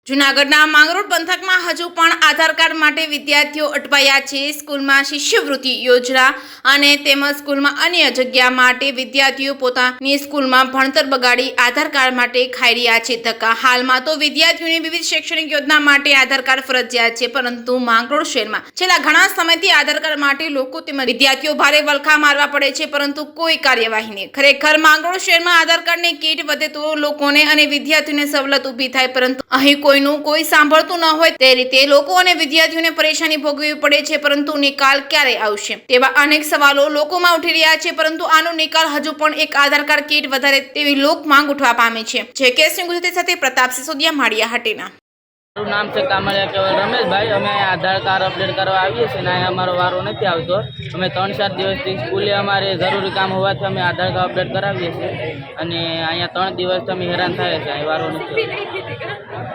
જૂનાગઢના માંગરોળ પંથકમાં હજુ પણ આધાર કાર્ડ માટે વિદ્યાર્થીઓ અટવાયા છે। સ્કૂલમાં શિષ્યવૃત્તિ યોજના અને તેમજ સ્કૂલમાં અન્ય જગ્યા માટે વિદ્યાર્થીઓ પોતાની સ્કૂલમાં ભણતર બગાડી આધાર કાર્ડ માટે ખાઈ રહ્યા છે ધક્કા। હાલમાં તો વિદ્યાર્થીઓની વિવિધ શૈક્ષણિક યોજના માટે આધાર કાર્ડ ફરજિયાત છે, પરંતુ માંગરોળ શહેરમાં છેલ્લા ઘણા સમયથી આધાર કાર્ડ માટે લોકો તેમજ વિદ્યાર્થીઓ ભારે વલખા મારવા પડે છે, પરંતુ કોઈ કાર્યવાહી નહીં। ખરેખર માંગરોળ શહેરમાં આધાર કાર્ડની કીટ વધે તો લોકોને અને વિદ્યાર્થીઓને સવલત ઊભી થાય, પરંતુ અહીં કોઈ સાંભળતું ન હોય તે રીતે લોકો અને વિદ્યાર્થીઓને પરેશાની ભોગવવી પડે છે। પરંતુ નિકાલ ક્યારે આવશે તેવા અનેક સવાલો લોકોમાં ઉઠી રહ્યા છે, પરંતુ આનો નિકાલ હજુ પણ એક આધાર કાર્ડ કીટ વધારે તેવી લોક માંગ ઉઠવા પામી છે। જે કેસની ગુજરાતી સાથે પ્રતાપ સિસોદિયા, માળિયા હાટીના। મારું નામ છે કામળિયા કેવલ રમેશભાઈ। અમે આધાર કાર્ડ અપડેટ કરવા આવીએ છીએ ને અમારો વારો નથી આવતો। અમે 3-4 દિવસથી સ્કૂલે અમારે જરૂરી કામ હોવાથી અમે આધાર કાર્ડ અપડેટ કરાવીએ છીએ અને અહીંયા 3 દિવસથી અમે હેરાન થયા છીએ, અહીં વારો નથી આવતો।